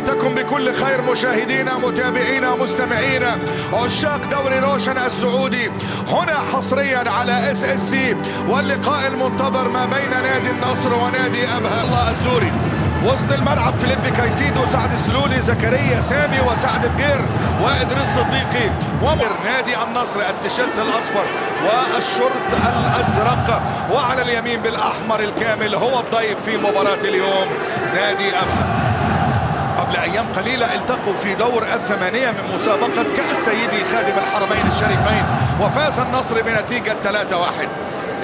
تكن بكل خير مشاهدينا متابعينا مستمعينا عشاق دوري روشن السعودي، هنا حصريا على SSC واللقاء المنتظر ما بين نادي النصر ونادي أبها. الله الزوري وسط الملعب، فيليبي كايسيدو، سعد سلولي، زكريا سامي وسعد بجير وإدريس صديقي. نادي النصر التيشيرت الأصفر والشورت الأزرق، وعلى اليمين بالأحمر الكامل هو الضيف في مباراة اليوم نادي أبها. قبل أيام قليلة التقوا في دور الثمانية من مسابقة كأس سيدي خادم الحرمين الشريفين، وفاز النصر بنتيجة 3-1.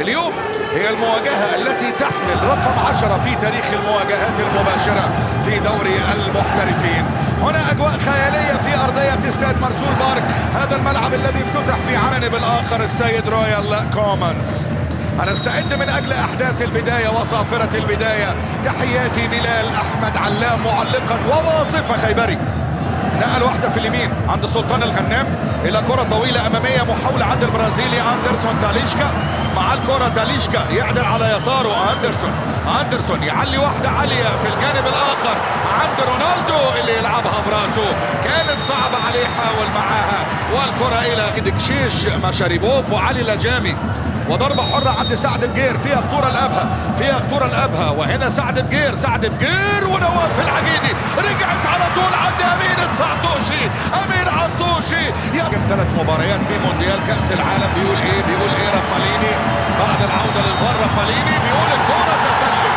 اليوم هي المواجهة التي تحمل رقم 10 في تاريخ المواجهات المباشرة في دوري المحترفين. هنا أجواء خيالية في أرضية استاد مرسول بارك، هذا الملعب الذي افتتح في عنب الآخر السيد رويال كومنز. هنستعد من أجل أحداث البداية وصافرة البداية. تحياتي بلال أحمد علام معلقا وواصفة خيبري. نقل واحدة في اليمين عند سلطان الغنام إلى كرة طويلة أمامية، محاولة عند البرازيلي أندرسون تاليشكا. مع الكرة تاليشكا يعدل على يساره أندرسون يعلي واحدة عالية في الجانب الآخر عند رونالدو اللي يلعبها براسه، كانت صعبة عليه، حاول معاها والكرة إلى دكشيش مشاريبوف وعلي لجامي، وضربة حرة عند سعد بجير فيها خطورة الأبها، وهنا سعد بجير ونواف العقيدي رجعت على طول عند أمين عطوشي. يجب 3 مباريات في مونديال كأس العالم. بيقول ايه راباليني بعد العودة للفار؟ راباليني بيقول الكرة تسلل،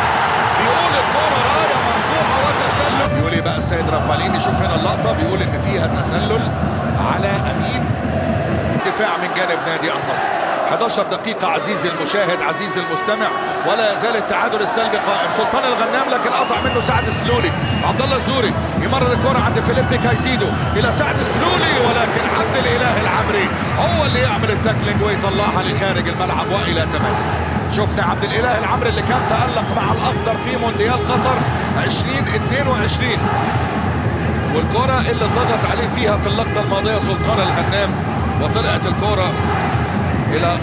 بيقول الكرة راية مرفوعة وتسلل. بيقول ايه بقى السيد راباليني؟ شوف هنا اللقطة، بيقول ان فيها تسلل على أمين، دفاع من جانب نادي النصر. 11 دقيقة عزيزي المشاهد عزيزي المستمع، ولا يزال التعادل السلبي قائم. سلطان الغنام لكن قطع منه سعد سلولي. عبد الله الزوري يمرر الكرة عند فيليبي كايسيدو إلى سعد سلولي، ولكن عبد الإله العمري هو اللي يعمل التاكلينج ويطلعها لخارج الملعب وإلى تماس. شفنا عبد الإله العمري اللي كان تألق مع الأخضر في مونديال قطر 2022، والكرة اللي ضغط عليه فيها في اللقطة الماضية سلطان الغنام، وطلعت الكرة إلى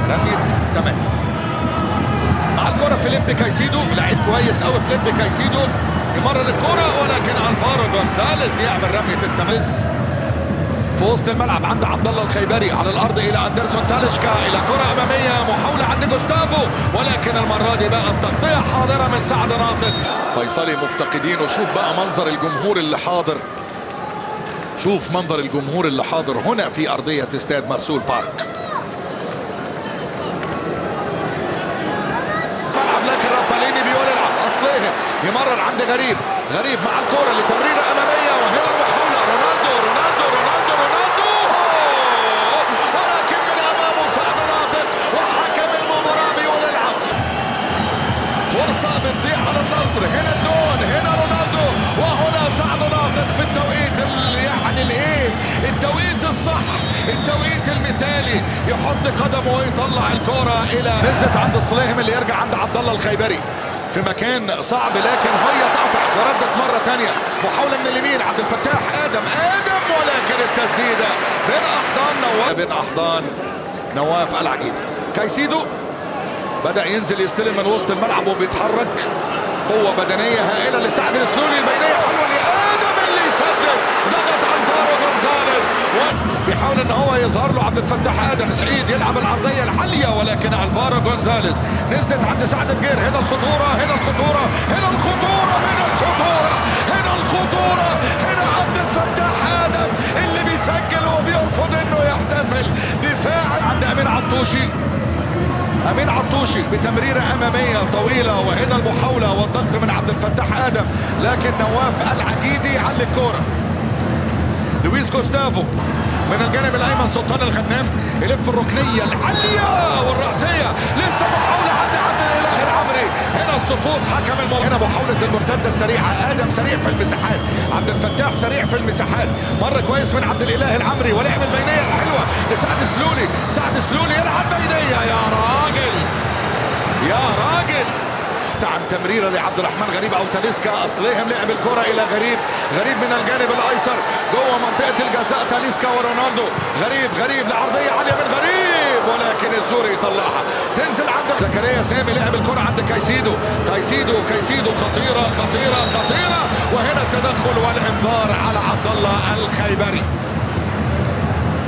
رمية تماس. مع الكرة فيليبي كايسيدو، لعيب كويس قوي فيليبي كايسيدو، يمرر الكرة ولكن الفارو جونزاليز يعمل رمية التماس في وسط الملعب عند عبد الله الخيبري، على الارض الى اندرسون تاليشكا، الى كرة امامية، محاولة عند جوستافو، ولكن المرة دي بقى التغطية حاضرة من سعد ناطق. فيصلي مفتقدين، وشوف بقى منظر الجمهور اللي حاضر، شوف منظر الجمهور اللي حاضر هنا في ارضية استاد مرسول بارك. يمرر عند غريب مع الكرة لتمريرة أمامية، وهنا المحاولة رونالدو ولكن من أمامه سعد ناطق، وحكم المباراة بيقول العب. فرصة بتضيع على النصر، هنا الدون، هنا رونالدو، وهنا سعد ناطق في التوقيت التوقيت الصح، التوقيت المثالي، يحط قدمه ويطلع الكرة إلى نزلت عند الصليهم اللي يرجع عند عبد الله الخيبري في مكان صعب، لكن هي اتقطعت وردت مرة تانية. محاولة من اليمين عبد الفتاح آدم ولكن التسديدة بين أحضان نواف العقيدي. كايسيدو بدأ ينزل يستلم من وسط الملعب وبيتحرك، قوة بدنية هائلة لسعد السلولي، البينية حلوة لآدم اللي يسدد، ضغط على الفارو جونزاليز، بيحاول ان هو يظهر له عبد الفتاح آدم سعيد يلعب العرضية العالية، ولكن الفارو جونزاليز نزلت عند سعد بجير. هنا الخطورة، هنا عبد الفتاح آدم اللي بيسجل وبيرفض انه يحتفل. دفاع عند أمين عطوشي بتمريرة أمامية طويلة، وهنا المحاولة والضغط من عبد الفتاح آدم، لكن نواف العقيدي يعلي الكرة. لويس جوستافو من الجانب الأيمن، سلطان الغنام يلف الركنية العالية والرأسية، لسه محاولة عند عبد الإله العمري، هنا السقوط حكم المباراة. هنا محاولة المرتدة السريعة، آدم سريع في المساحات، عبد الفتاح سريع في المساحات، مر كويس من عبد الإله العمري، ولعب البينية الحلوة لسعد سلولي يلعب بينية. يا راجل عن تمريره لعبد الرحمن غريب او تاليسكا. اصلهم لعب الكره الى غريب من الجانب الايسر جوه منطقه الجزاء. تاليسكا ورونالدو، غريب لعرضيه عاليه من غريب، غريب ولكن الزوري يطلعها، تنزل عند زكريا سامي، لعب الكرة عند كايسيدو، كايسيدو خطيرة خطيرة خطيرة، وهنا التدخل والانذار على عبد الله الخيبري.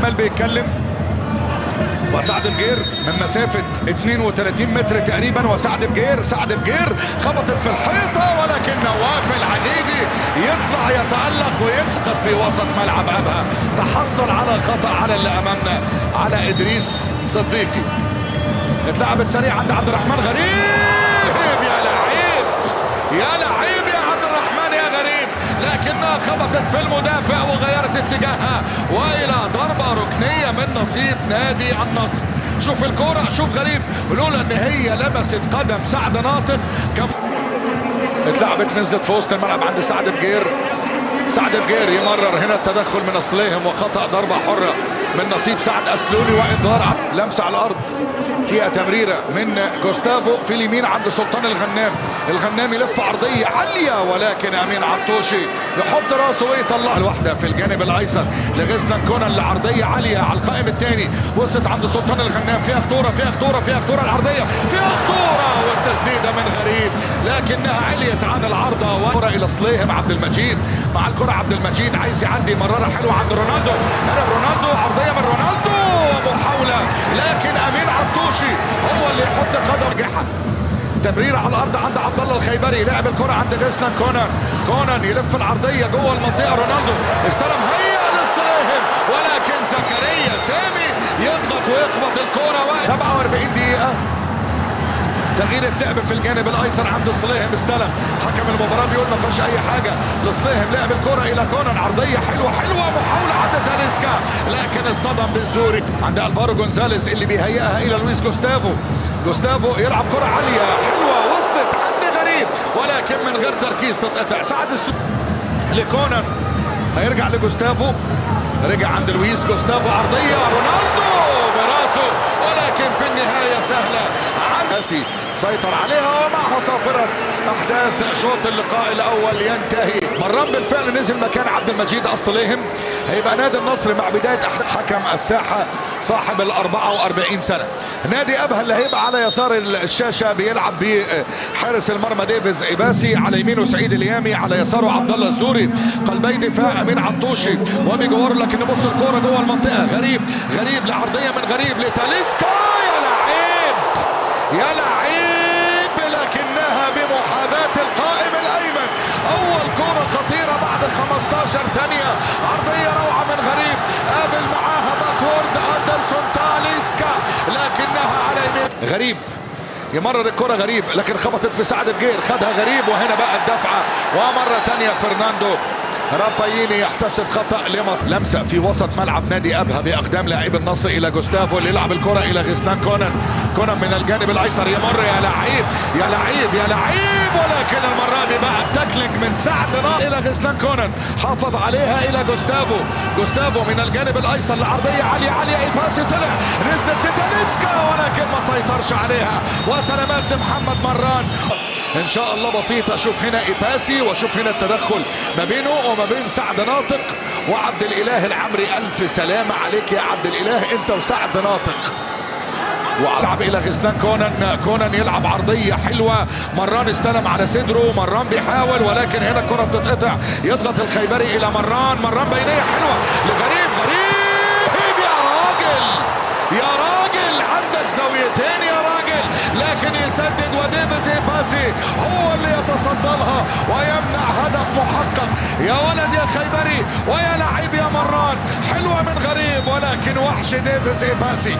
مال بيتكلم وسعد بجير من مسافة 32 متر تقريبا، وسعد بجير خبطت في الحيطة، ولكن نواف العديدي يطلع يتألق ويمسك في وسط ملعب أبها، تحصل على خطأ على اللي أمامنا على إدريس صديقي. اتلعبت سريع عند عبد الرحمن غريب، يا لعيب يا لعيب يا عبد الرحمن يا غريب، لكنها خبطت في المدافع وغيرت اتجاهها والى ضربة ركنية من نصيب نادي النصر. شوف الكرة، شوف غريب، لولا ان هي لمست قدم سعد ناطق اتلعبت نزلت في وسط الملعب عند سعد بجير يمرر، هنا التدخل من الصليهم وخطأ ضربة حرة من نصيب سعد أسلولي، وانذار لمسة على الأرض فيها تمريرة من جوستافو في اليمين عند سلطان الغنام يلف عرضية عالية، ولكن أمين عطوشي يحط راسه ويطلع الواحدة في الجانب الأيسر لغسلان كونان لعرضية عالية على القائم الثاني، وصلت عند سلطان الغنام، فيها خطورة العرضية، فيها خطورة والتسديدة من غريب، لكنها عليت عن العارضة وكرة إلى صليهم عبد المجيد، مع الكرة عبد المجيد عايز يعدي، مرارة حلوة عند رونالدو، هرب رونالدو، عرضية من رونالدو ومحاولة، لكن أمين عطوشي هو اللي يحط قدم جحا. تمرير على الارض عند عبد الله الخيبري، لعب الكره عند غسلان كونان يلف العرضيه جوه المنطقه، رونالدو استلم، هيا للصليهم، ولكن زكريا سامي يضغط ويخبط الكره. 47 دقيقه تغيير لعب في الجانب الايسر عند صليهم، استلم، حكم المباراه بيقول ما فيهاش اي حاجه لصليهم، لعب الكره الى كونان، عرضيه حلوه محاوله عند تاليسكا، لكن اصطدم بالزوري عند الفارو جونزاليز اللي بيهيئها الى لويس جوستافو يلعب كره عاليه حلوه، وصلت عند غريب ولكن من غير تركيز تتقطع، سعد لكونان، هيرجع لجوستافو، رجع عند لويس جوستافو، عرضيه رونالدو براسه، ولكن في النهايه سهله ميسي سيطر عليها، ومعها صافرة احداث شوط اللقاء الاول ينتهي. مران بالفعل نزل مكان عبد المجيد الصليهم، هيبقى نادي النصر مع بدايه حكم الساحه صاحب ال 44 سنه. نادي ابها اللي هيبقى على يسار الشاشه بيلعب بحارس المرمى ديفيز إباسي، على يمينه سعيد اليامي، على يساره عبد الله الزوري، قلبي دفاع امين عطوشي وبيجوار، لكن نبص الكوره جوه المنطقه، غريب لعرضيه من غريب لتاليسكا، يا لعيب لكنها بمحاذاة القائم الأيمن، أول كرة خطيرة بعد 15 ثانية، عرضية روعة من غريب، قابل معاها باكورد أندرسون تاليسكا، لكنها على يمين غريب، يمرر الكرة غريب، لكن خبطت في سعد بجير، خدها غريب، وهنا بقى الدفعة، ومرة ثانية فرناندو راباييني يحتسب خطأ لمصر. لمسة في وسط ملعب نادي أبها بأقدام لاعب النصر إلى جوستافو اللي يلعب الكرة إلى غسلان كونان من الجانب الأيسر، يمر، يا لعيب، ولكن المرة دي بقى التاكلينج من سعد إلى غسلان كونان، حافظ عليها إلى جوستافو من الجانب الأيسر لعرضية عالية، إيباسي طلع، نزلت لتاليسكا ولكن ما سيطرش عليها، وسلامات لمحمد مران. ان شاء الله بسيطة، شوف هنا إيباسي، وشوف هنا التدخل ما بينه وما بين سعد ناطق وعبد الإله العمري، ألف سلامة عليك يا عبد الإله أنت وسعد ناطق. وألعب إلى غسلان كونان يلعب عرضية حلوة، مران استلم على صدره، مران بيحاول، ولكن هنا الكرة بتتقطع، يضغط الخيبري إلى مران بينية حلوة لغريب، يا راجل عندك زاويتين يا راجل، لكن يسدد، وديفيز إباسي هو اللي يتصدى لها ويمنع هدف محقق. يا ولد يا خيبري ويا لعيب يا مران، حلوة من غريب، ولكن وحش ديفيز إباسي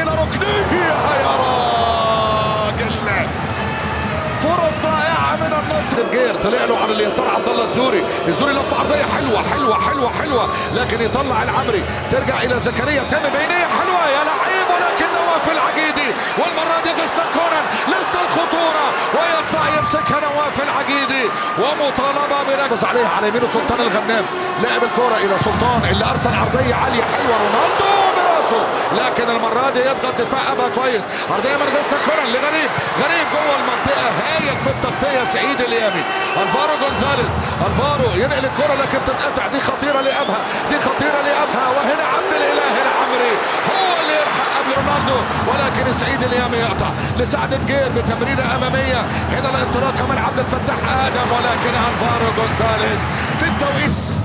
إلى ركنيه، يا راجل فرص رائعة من النصر. بجير طلع له على اليسار عبد الله الزوري لف عرضية حلوة، لكن يطلع العمري، ترجع إلى زكريا سامي، بينية حلوة يا لعيب، ولكن نواف العقيدي، والمرة دي غسلان كونان لسه الخطورة، ويطلع يمسكها نواف العقيدي، ومطالبة بركز عليها على يمينه سلطان الغنام، لعب الكرة إلى سلطان اللي أرسل عرضية عالية حلوة، رونالدو براسه، لكن المره دي يضغط دفاع ابها كويس. عرضيه من غير الكره لغريب، غريب جوه المنطقه، هايل في التغطيه سعيد اليامي. الفارو جونزاليز، الفارو ينقل الكره لكن تتقطع، دي خطيره لابها، دي خطيره لابها. وهنا عبد الاله العمري هو اللي يلحق قبل رونالدو، ولكن سعيد اليامي يقطع لسعد بجير بتمريره اماميه. هنا الانطلاقه من عبد الفتاح ادم، ولكن الفارو جونزاليز في التوقيس.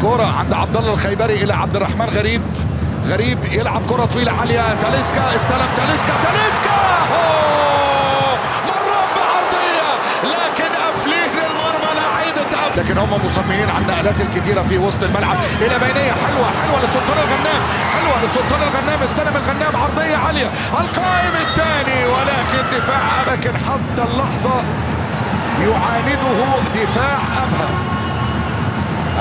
كرة عند عبد الله الخيبري الى عبد الرحمن غريب، غريب يلعب كرة طويلة عالية، تاليسكا استلم، تاليسكا مرة بعرضية لكن قافلين المرمى لعيبة، لكن هم مصممين على النقلات الكثيرة في وسط الملعب الى بينية حلوة لسلطان الغنام، حلوة لسلطان الغنام، استلم الغنام عرضية عالية، القائم الثاني، ولكن دفاع أماكن حتى اللحظة يعانده دفاع أبها.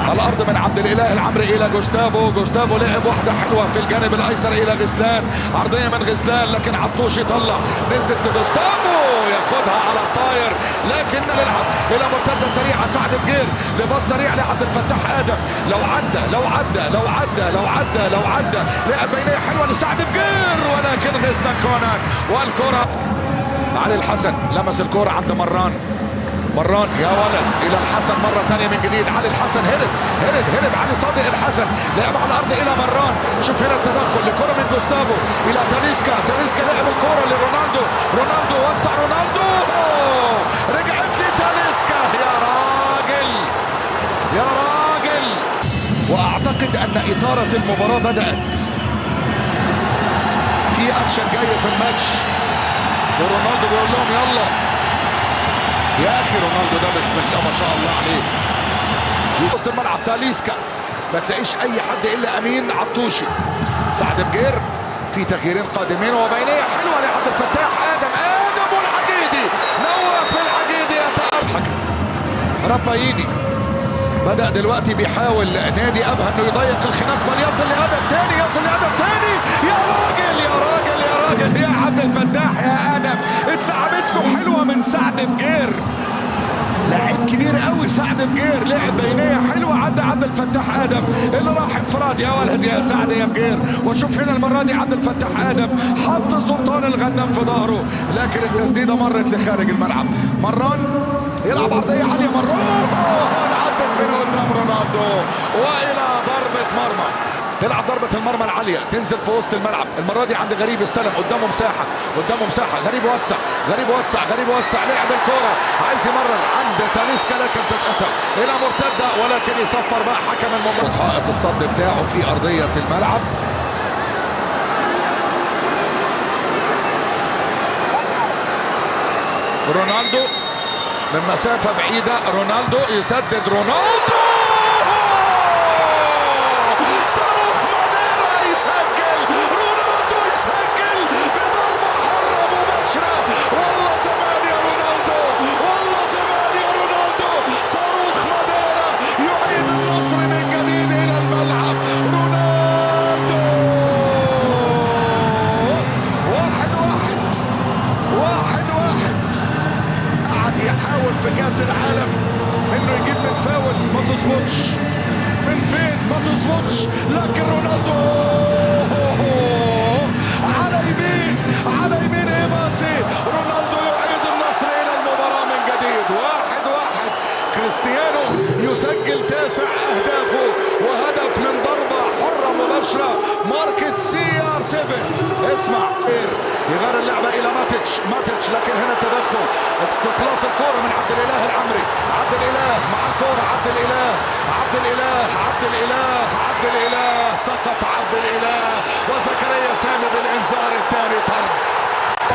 على الارض من عبد الاله العمري الى جوستافو، جوستافو لعب واحده حلوه في الجانب الايسر الى غسلان، عرضيه من غسلان لكن عطوش يطلع، نزلت لجوستافو ياخدها على الطاير، لكن نلعب الى مرتده سريعه سعد بجير لباص سريع لعبد الفتاح ادم، لو عدى لعب بينيه حلوه لسعد بجير، ولكن غسلان كونان والكره علي الحسن لمس الكره عند مران يا ولد الى الحسن مره ثانيه من جديد، علي الحسن هرب علي صادق الحسن، لعب على الارض الى مران، شوف هنا التدخل لكره من جوستافو الى تاليسكا لعب الكره لرونالدو، وسع رونالدو، رجعت لي تاليسكا، يا راجل. واعتقد ان اثاره المباراه بدات، في اكشن جاي في الماتش، ورونالدو بيقول لهم يلا يا اخي. رونالدو ده بسم الله ما شاء الله عليه، وسط الملعب تاليسكا، ما تلاقيش اي حد الا امين عطوشي. سعد بجير في تغييرين قادمين، وبينيه حلوه لعبد الفتاح ادم والعجيدي، نواف العجيدي يتأرحك. ربايني بدأ دلوقتي بيحاول نادي ابها انه يضيق الخناق، بل يصل لهدف ثاني. يا راجل يا عبد الفتاح يا ادم، اتلعبت له حلوه من سعد بجير، لاعب كبير قوي سعد بجير، لعب بينيه حلوه عدى عبد الفتاح ادم اللي راح انفراد، يا ولد يا سعد يا بجير. وشوف هنا المره دي عبد الفتاح ادم حط سلطان الغنام في ظهره، لكن التسديده مرت لخارج الملعب. مران يلعب عرضيه عاليه، مران عدت من قدام رونالدو والى ضربه مرمى. يلعب ضربة المرمى العالية تنزل في وسط الملعب، المرة دي عند غريب، استلم قدامه مساحة، غريب وسع لعب الكرة، عايز يمرر عند تاليسكا لكن تتقطع إلى مرتدة، ولكن يصفر بقى حكم المباراة. حائط الصد بتاعه في أرضية الملعب. رونالدو من مسافة بعيدة، رونالدو يسدد، رونالدو في كاس العالم انه يجيب من فاول ما تظبطش، من فين ما تظبطش، لكن رونالدو على يمين ايباسي، رونالدو يعيد النصر الى المباراة من جديد. 1-1. كريستيانو يسجل 9 اهدافه وهدف من ضربة حرة مباشرة ماركة CR7. اسمع يغير اللعبة الى ماتيتش، لكن هنا التدخل، استخلاص الكرة من عبد الاله العمري، عبد الاله مع الكرة، عبد الاله سقط عبد الاله، وزكريا سامي بالانذار الثاني طرد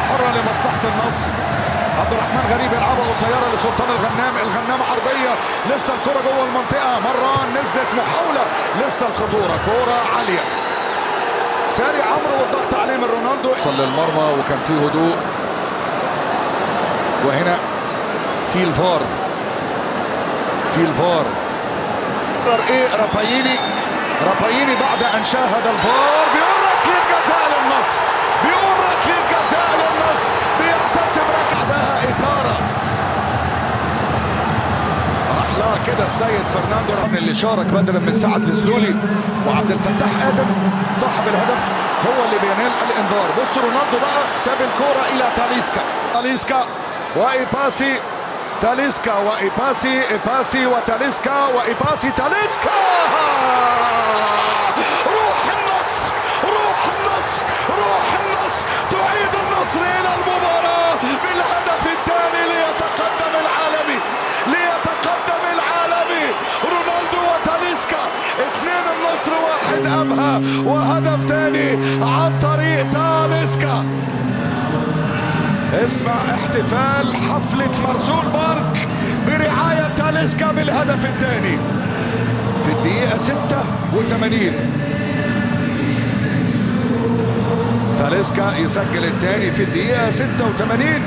حرة لمصلحة النصر. عبد الرحمن غريب يلعبها قصيرة لسلطان الغنام عرضية، لسه الكرة جوه المنطقة، مران نزلت محاولة، لسه الخطورة، كرة عالية، ساري عمرو والضغط عليه من رونالدو، وصل للمرمى وكان فيه هدوء. وهنا في الفار رابايني بعد ان شاهد الفار بيقول ركلة جزاء للنصر، بيحتسب ركعتها إثارة. راح لك كده السيد فرناندو اللي شارك بدلا من سعد السلولي، وعبد الفتاح ادم صاحب الهدف هو اللي بينال الانذار. بص رونالدو بقى ساب الكرة الى تاليسكا وايباسي، تاليسكا وايباسي، ايباسي وتاليسكا وايباسي، تاليسكا. روح النصر، روح النصر، روح النصر، تعيد النصر الى المباراة بالهدف الثاني ليتقدم العالمي، ليتقدم العالمي. رونالدو وتاليسكا، اثنين النصر، واحد ابها وهدف ثاني عن طريق تاليسكا. اسمع احتفال حفلة مرسول بارك برعاية تاليسكا بالهدف الثاني في الدقيقة 86. تاليسكا يسجل الثاني في الدقيقة 86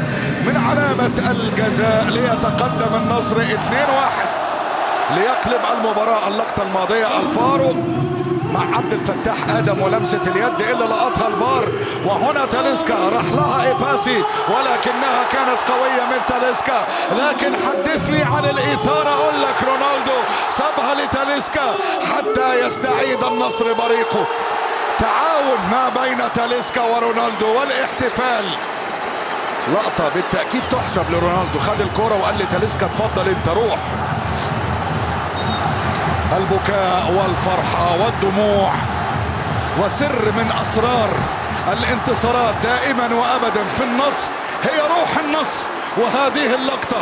من علامة الجزاء ليتقدم النصر 2-1 ليقلب المباراة. اللقطة الماضية الفارو مع عبد الفتاح ادم ولمسه اليد اللي لقطها الفار، وهنا تاليسكا راح لها ايباسي ولكنها كانت قويه من تاليسكا. لكن حدثني عن الاثاره، اقول لك رونالدو سابها لتاليسكا حتى يستعيد النصر بريقه. تعاون ما بين تاليسكا ورونالدو والاحتفال. لقطه بالتاكيد تحسب لرونالدو، خد الكره وقال لتاليسكا اتفضل انت روح. البكاء والفرحة والدموع وسر من أسرار الانتصارات دائما وأبدا في النصر هي روح النصر. وهذه اللقطة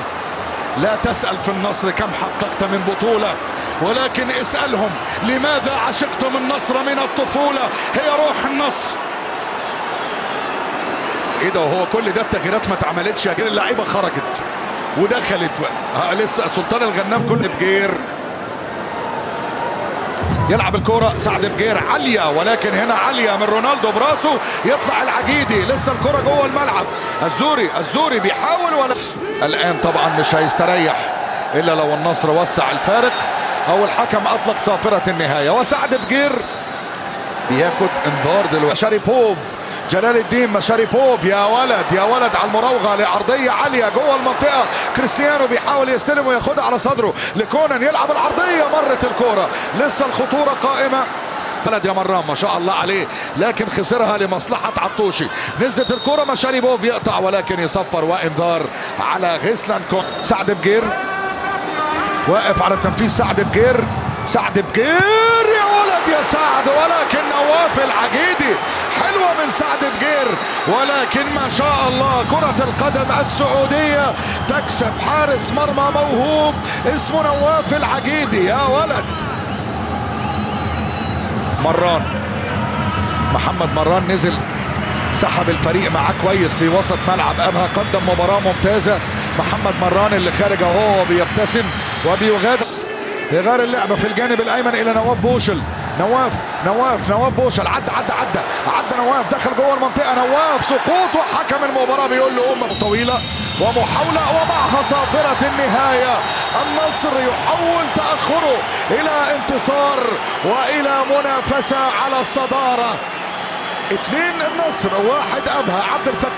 لا تسأل في النصر كم حققت من بطولة، ولكن اسألهم لماذا عشقتم النصر من الطفولة. هي روح النصر. ايه ده، وهو كل ده التغييرات ما اتعملتش؟ اللعيبة خرجت ودخلت لسه سلطان الغنام كل بجير يلعب الكرة. سعد بجير عالية، ولكن هنا عالية من رونالدو براسه، يطلع العجيدي، لسه الكرة جوه الملعب. الزوري بيحاول ولا الآن طبعا مش هيستريح إلا لو النصر وسع الفارق أو الحكم أطلق صافرة النهاية. وسعد بجير بياخد انذار دلوقتي. شاريبوف، جلال الدين مشاريبوف، يا ولد يا ولد على المراوغه لعرضيه عاليه جوه المنطقه. كريستيانو بيحاول يستلم وياخدها على صدره لكونان، يلعب العرضيه، مرت الكوره، لسه الخطوره قائمه. ولد يا مرام ما شاء الله عليه، لكن خسرها لمصلحه عطوشي. نزلت الكوره مشاريبوف يقطع ولكن يصفر، وانذار على غيسلان كون. سعد بجير واقف على التنفيذ. سعد بجير يا ولد يا سعد، ولكن نواف العجيدي حلوة من سعد بجير، ولكن ما شاء الله كرة القدم السعودية تكسب حارس مرمى موهوب اسمه نواف العجيدي. يا ولد محمد مران نزل سحب الفريق معاه كويس في وسط ملعب ابها، قدم مباراة ممتازة. محمد مران اللي خارج اهو بيبتسم وبيغادر يغير اللعبة في الجانب الايمن الى نواف بوشل. نواف بوشل عدى نواف، دخل جوه المنطقة. نواف سقوط، وحكم المباراة بيقول له أمة طويلة ومحاولة ومعها صافرة النهاية. النصر يحول تأخره إلى انتصار وإلى منافسة على الصدارة. 2 النصر 1 أبها. عبد الفتاح